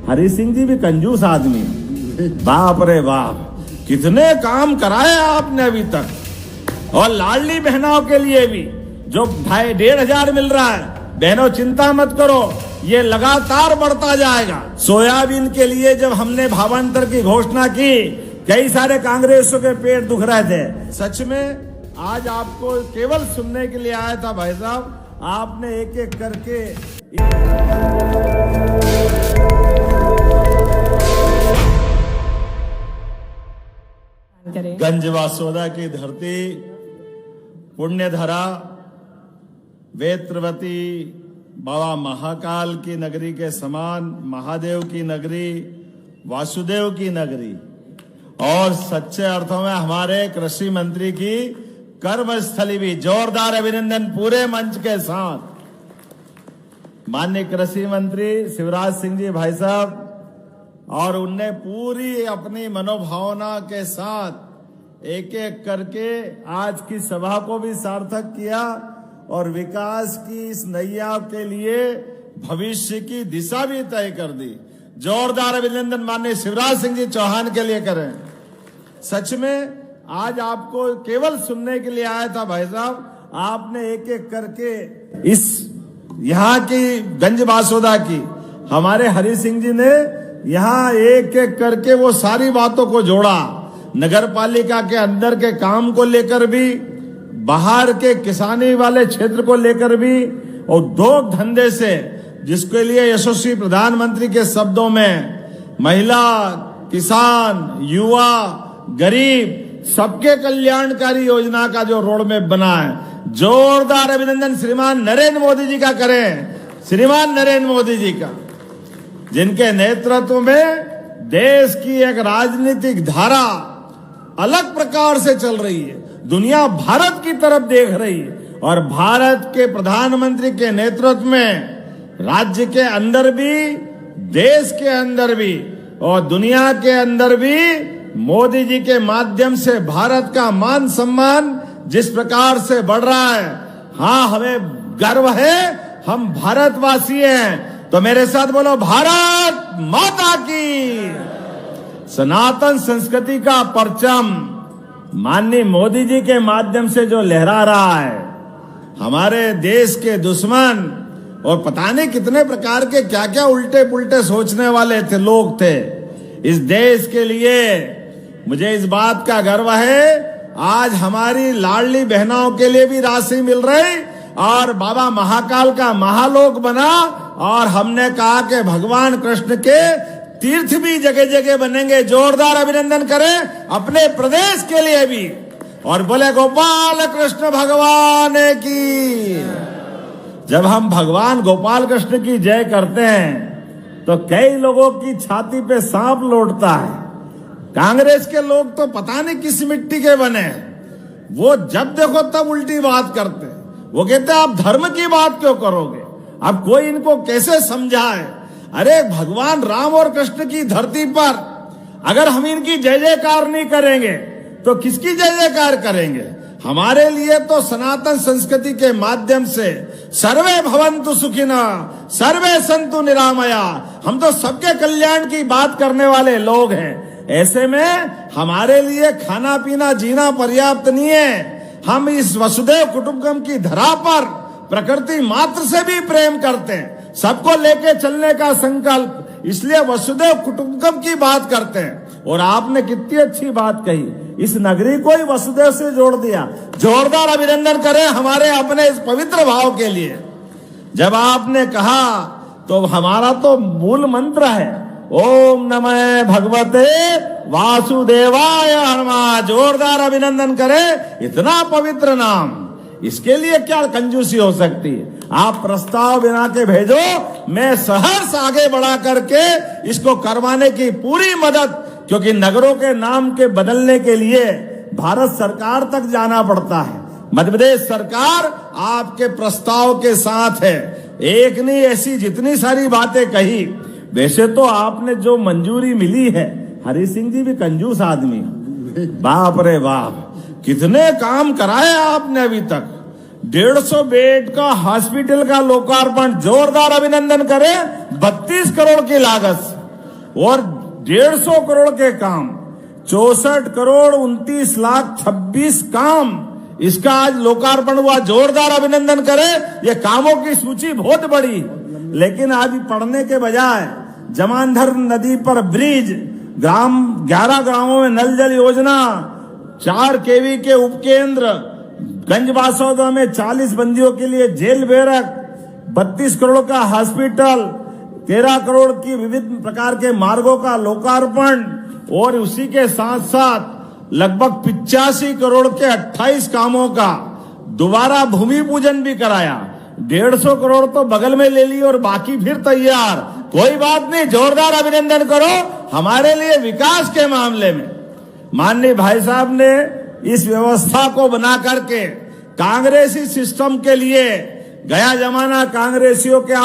हरि सिंह जी भी कंजूस आदमी, बाप रे बाप, कितने काम कराए आपने अभी तक। और लाडली बहनों के लिए भी जो 2,500 मिल रहा है, बहनों चिंता मत करो, ये लगातार बढ़ता जाएगा। सोयाबीन के लिए जब हमने भावांतर की घोषणा की, कई सारे कांग्रेसियों के पेट दुख रहे थे। सच में आज आपको केवल सुनने के लिए आया था भाई साहब, आपने एक एक करके गंजवासोदा की धरती, पुण्यधरा, वेत्रवती, बाबा महाकाल की नगरी के समान, महादेव की नगरी, वासुदेव की नगरी और सच्चे अर्थों में हमारे कृषि मंत्री की कर्मस्थली भी। जोरदार अभिनंदन पूरे मंच के साथ। माननीय कृषि मंत्री शिवराज सिंह जी भाई साहब, और उनने पूरी अपनी मनोभावना के साथ एक एक करके आज की सभा को भी सार्थक किया और विकास की इस नैया के लिए भविष्य की दिशा भी तय कर दी। जोरदार अभिनंदन माननीय शिवराज सिंह जी चौहान के लिए करें। सच में आज आपको केवल सुनने के लिए आया था भाई साहब, आपने एक एक करके इस यहाँ की गंजवासोदा की हमारे हरि सिंह जी ने यहाँ एक एक करके वो सारी बातों को जोड़ा। नगर पालिका के अंदर के काम को लेकर भी, बाहर के किसानी वाले क्षेत्र को लेकर भी, और उद्योग धंधे से जिसके लिए यशस्वी प्रधानमंत्री के शब्दों में महिला, किसान, युवा, गरीब सबके कल्याणकारी योजना का जो रोड मैप बना है, जोरदार अभिनंदन श्रीमान नरेंद्र मोदी जी का करें। श्रीमान नरेंद्र मोदी जी का, जिनके नेतृत्व में देश की एक राजनीतिक धारा अलग प्रकार से चल रही है। दुनिया भारत की तरफ देख रही है और भारत के प्रधानमंत्री के नेतृत्व में राज्य के अंदर भी, देश के अंदर भी और दुनिया के अंदर भी मोदी जी के माध्यम से भारत का मान सम्मान जिस प्रकार से बढ़ रहा है, हाँ हमें गर्व है, हम भारतवासी हैं। तो मेरे साथ बोलो, भारत माता की। सनातन संस्कृति का परचम माननीय मोदी जी के माध्यम से जो लहरा रहा है, हमारे देश के दुश्मन और पता नहीं कितने प्रकार के क्या क्या उल्टे पुल्टे सोचने वाले थे लोग थे इस देश के लिए। मुझे इस बात का गर्व है, आज हमारी लाडली बहनों के लिए भी राशि मिल रही और बाबा महाकाल का महालोक बना, और हमने कहा कि भगवान कृष्ण के तीर्थ भी जगह जगह बनेंगे। जोरदार अभिनंदन करें अपने प्रदेश के लिए भी और बोले गोपाल कृष्ण भगवान की। जब हम भगवान गोपाल कृष्ण की जय करते हैं तो कई लोगों की छाती पे सांप लौटता है। कांग्रेस के लोग तो पता नहीं किस मिट्टी के बने, वो जब देखो तब उल्टी बात करते हैं। वो कहते हैं आप धर्म की बात क्यों करोगे, अब कोई इनको कैसे समझाए। अरे भगवान राम और कृष्ण की धरती पर अगर हम इनकी जय जयकार नहीं करेंगे तो किसकी जय जयकार करेंगे। हमारे लिए तो सनातन संस्कृति के माध्यम से सर्वे भवन्तु सुखिनः, सर्वे सन्तु निरामया, हम तो सबके कल्याण की बात करने वाले लोग हैं। ऐसे में हमारे लिए खाना पीना जीना पर्याप्त नहीं है। हम इस वसुदेव कुटुंबकम की धरा पर प्रकृति मात्र से भी प्रेम करते हैं, सबको लेके चलने का संकल्प, इसलिए वसुदेव कुटुंबकम की बात करते हैं। और आपने कितनी अच्छी बात कही, इस नगरी को ही वसुदेव से जोड़ दिया। जोरदार अभिनंदन करें हमारे अपने इस पवित्र भाव के लिए। जब आपने कहा तो हमारा तो मूल मंत्र है ओम नमः भगवते वासुदेवाय नमः। जोरदार अभिनंदन करें, इतना पवित्र नाम, इसके लिए क्या कंजूसी हो सकती है। आप प्रस्ताव बिना के भेजो, मैं सहर्ष आगे बढ़ा करके इसको करवाने की पूरी मदद, क्योंकि नगरों के नाम के बदलने के लिए भारत सरकार तक जाना पड़ता है। मध्य प्रदेश सरकार आपके प्रस्ताव के साथ है। एक नहीं, ऐसी जितनी सारी बातें कही। वैसे तो आपने जो मंजूरी मिली है, हरि सिंह जी भी कंजूस आदमी, बाप रे बाप, कितने काम कराए आपने अभी तक। 150 बेड का हॉस्पिटल का लोकार्पण, जोरदार अभिनंदन करें, 32 करोड़ की लागत। और 150 करोड़ के काम, 64 करोड़ 29 लाख 26 काम, इसका आज लोकार्पण हुआ। जोरदार अभिनंदन करें। ये कामों की सूची बहुत बड़ी, लेकिन आज पढ़ने के बजाय जमांधर नदी पर ब्रिज, 11 गांवों में नल जल योजना, 4 केवी के उपकेंद्र, गंजबासौदा में 40 बंदियों के लिए जेल बैरक, 32 करोड़ का हॉस्पिटल, 13 करोड़ की विविध प्रकार के मार्गों का लोकार्पण, और उसी के साथ साथ लगभग 85 करोड़ के 28 कामों का दोबारा भूमि पूजन भी कराया। 150 करोड़ तो बगल में ले ली और बाकी फिर तैयार। कोई बात नहीं, जोरदार अभिनंदन करो हमारे लिए विकास के मामले में। माननीय भाई साहब ने इस व्यवस्था को बना करके कांग्रेसी सिस्टम के लिए, गया जमाना कांग्रेसियों के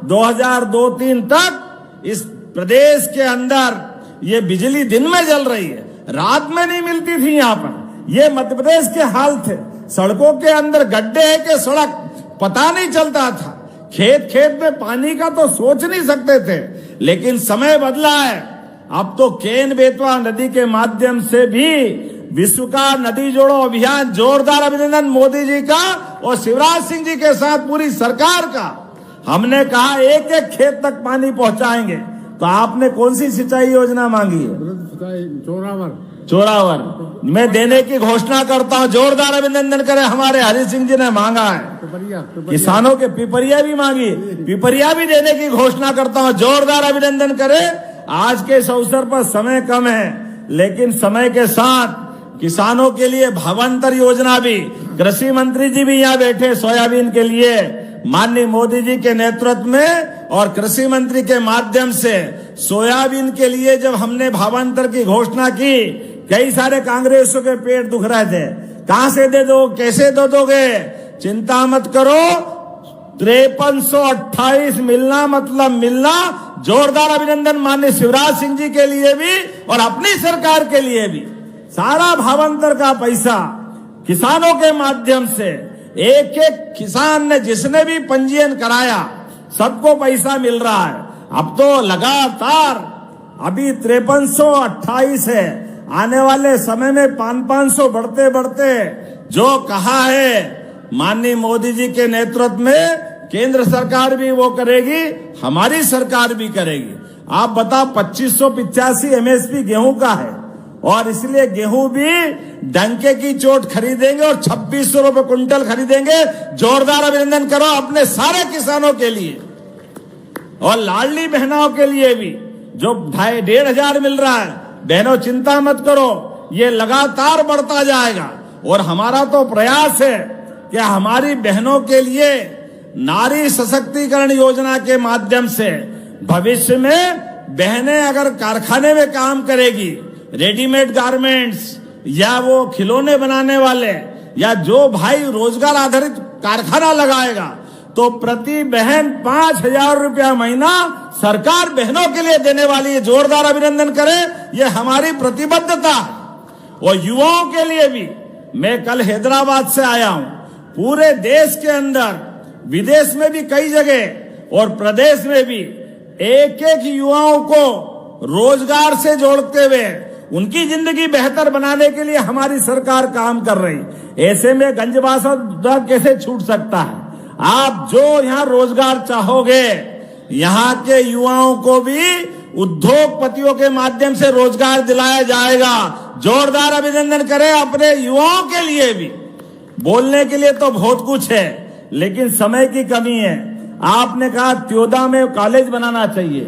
2002-03 तक इस प्रदेश के अंदर ये बिजली दिन में जल रही है, रात में नहीं मिलती थी। यहाँ पर ये मध्य प्रदेश के हाल थे। सड़कों के अंदर गड्ढे है कि सड़क पता नहीं चलता था। खेत खेत में पानी का तो सोच नहीं सकते थे। लेकिन समय बदला है। अब तो केन बेतवा नदी के माध्यम से भी विश्व का नदी जोड़ो अभियान, जोरदार अभिनंदन मोदी जी का और शिवराज सिंह जी के साथ पूरी सरकार का। हमने कहा एक एक खेत तक पानी पहुंचाएंगे, तो आपने कौन सी सिंचाई योजना मांगी है? चोरावर में देने की घोषणा करता हूं। जोरदार अभिनंदन करें, हमारे हरि सिंह जी ने मांगा है। किसानों के पिपरिया भी मांगी, पिपरिया भी देने की घोषणा करता हूं। जोरदार अभिनंदन करें। आज के इस अवसर पर समय कम है, लेकिन समय के साथ किसानों के लिए भावांतर योजना भी, कृषि मंत्री जी भी यहाँ बैठे, सोयाबीन के लिए माननीय मोदी जी के नेतृत्व में और कृषि मंत्री के माध्यम से सोयाबीन के लिए जब हमने भावांतर की घोषणा की, कई सारे कांग्रेसियों के पेट दुख रहे थे। कहां से दे दो, कैसे दे दोगे? चिंता मत करो, 5328 मिलना मतलब मिलना। जोरदार अभिनंदन माननीय शिवराज सिंह जी के लिए भी और अपनी सरकार के लिए भी। सारा भावांतर का पैसा किसानों के माध्यम से, एक एक किसान ने जिसने भी पंजीयन कराया सबको पैसा मिल रहा है। अब तो लगातार अभी 5328 है, आने वाले समय में 500 बढ़ते बढ़ते जो कहा है माननीय मोदी जी के नेतृत्व में केंद्र सरकार भी वो करेगी, हमारी सरकार भी करेगी। आप बताओ 2585 एमएसपी गेहूं का है, और इसलिए गेहूं भी डंके की चोट खरीदेंगे और 2600 रुपए कुंटल खरीदेंगे। जोरदार अभिनंदन करो अपने सारे किसानों के लिए और लाडली बहनों के लिए भी, जो 2500 मिल रहा है। बहनों चिंता मत करो, ये लगातार बढ़ता जाएगा। और हमारा तो प्रयास है कि हमारी बहनों के लिए नारी सशक्तिकरण योजना के माध्यम से भविष्य में बहनें अगर कारखाने में काम करेगी, रेडीमेड गारमेंट्स या वो खिलौने बनाने वाले या जो भाई रोजगार आधारित कारखाना लगाएगा, तो प्रति बहन 5000 रुपया महीना सरकार बहनों के लिए देने वाली है। जोरदार अभिनंदन करें, ये हमारी प्रतिबद्धता है। और युवाओं के लिए भी, मैं कल हैदराबाद से आया हूं, पूरे देश के अंदर, विदेश में भी कई जगह और प्रदेश में भी एक एक युवाओं को रोजगार से जोड़ते हुए उनकी जिंदगी बेहतर बनाने के लिए हमारी सरकार काम कर रही। ऐसे में गंजबासौदा कैसे छूट सकता है? आप जो यहाँ रोजगार चाहोगे, यहाँ के युवाओं को भी उद्योगपतियों के माध्यम से रोजगार दिलाया जाएगा। जोरदार अभिनंदन करें अपने युवाओं के लिए भी। बोलने के लिए तो बहुत कुछ है, लेकिन समय की कमी है। आपने कहा त्योदा में कॉलेज बनाना चाहिए,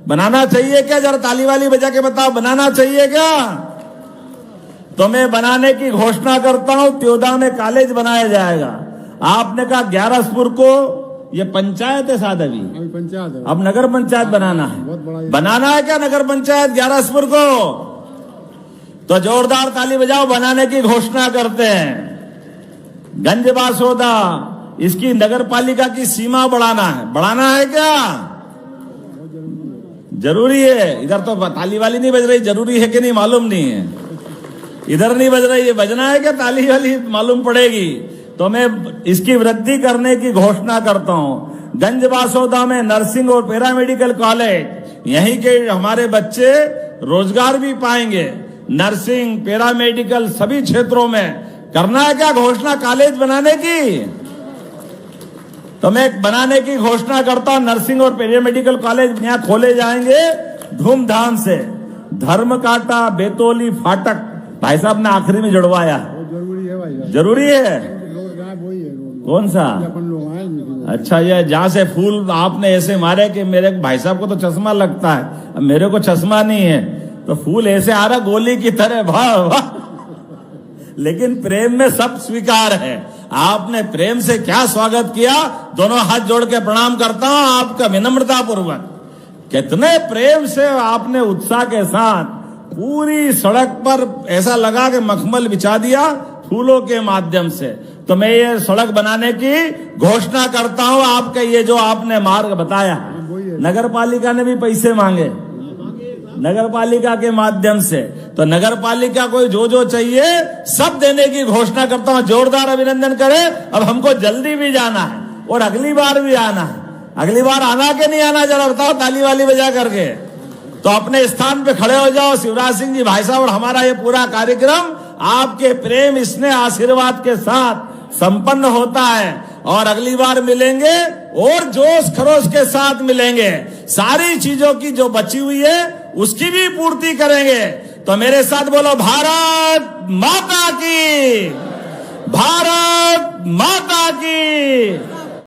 बनाना चाहिए क्या? जरा ताली वाली बजा के बताओ, बनाना चाहिए क्या? तो मैं बनाने की घोषणा करता हूं, त्योदा में कॉलेज बनाया जाएगा। आपने कहा ग्यारसपुर को, ये पंचायत है साथ अभी पंचायत है, अब नगर पंचायत बनाना है। बनाना है क्या नगर पंचायत ग्यारसपुर को? तो जोरदार ताली बजाओ, बनाने की घोषणा करते हैं। गंजबासौदा, इसकी नगर पालिका की सीमा बढ़ाना है। बढ़ाना है क्या? जरूरी है। इधर तो ताली वाली नहीं बज रही, जरूरी है कि नहीं मालूम नहीं है। इधर नहीं बज रही है, बजना है क्या? ताली वाली मालूम पड़ेगी। तो मैं इसकी वृद्धि करने की घोषणा करता हूं। गंजबासौदा में नर्सिंग और पैरामेडिकल कॉलेज, यहीं के हमारे बच्चे रोजगार भी पाएंगे। नर्सिंग, पैरामेडिकल सभी क्षेत्रों में करना है क्या घोषणा कॉलेज बनाने की? तो मैं बनाने की घोषणा करता हूं। नर्सिंग और पैरामेडिकल कॉलेज यहां खोले जाएंगे धूमधाम से। धर्म काटा, बेतौली, फाटक भाई साहब ने आखिरी में जुड़वाया। जरूरी है भाई, जरूरी है। वही है कौन सा? अपन लोग आए। अच्छा, ये जहां से फूल आपने ऐसे मारे कि मेरे भाई साहब को तो चश्मा लगता है, अब मेरे को चश्मा नहीं है, तो फूल ऐसे आ रहा गोली की तरह, वाह वाह। लेकिन प्रेम में सब स्वीकार है। आपने प्रेम से क्या स्वागत किया, दोनों हाथ जोड़ के प्रणाम करता हूं आपका विनम्रता पूर्वक। कितने प्रेम से आपने उत्साह के साथ पूरी सड़क पर ऐसा लगा कि मखमल बिछा दिया फूलों के माध्यम से। तो मैं ये सड़क बनाने की घोषणा करता हूं। आपके ये जो आपने मार्ग बताया, नगर पालिका ने भी पैसे मांगे नगर पालिका के माध्यम से, तो नगर पालिका को जो चाहिए सब देने की घोषणा करता हूं। जोरदार अभिनंदन करें। अब हमको जल्दी भी जाना है और अगली बार भी आना है। अगली बार आना के नहीं आना, जरा बताओ ताली वाली बजा करके। तो अपने स्थान पे खड़े हो जाओ शिवराज सिंह जी भाई साहब, और हमारा ये पूरा कार्यक्रम आपके प्रेम, स्नेह, आशीर्वाद के साथ संपन्न होता है। और अगली बार मिलेंगे और जोश खरोश के साथ मिलेंगे। सारी चीजों की जो बची हुई है उसकी भी पूर्ति करेंगे। तो मेरे साथ बोलो, भारत माता की, भारत माता की।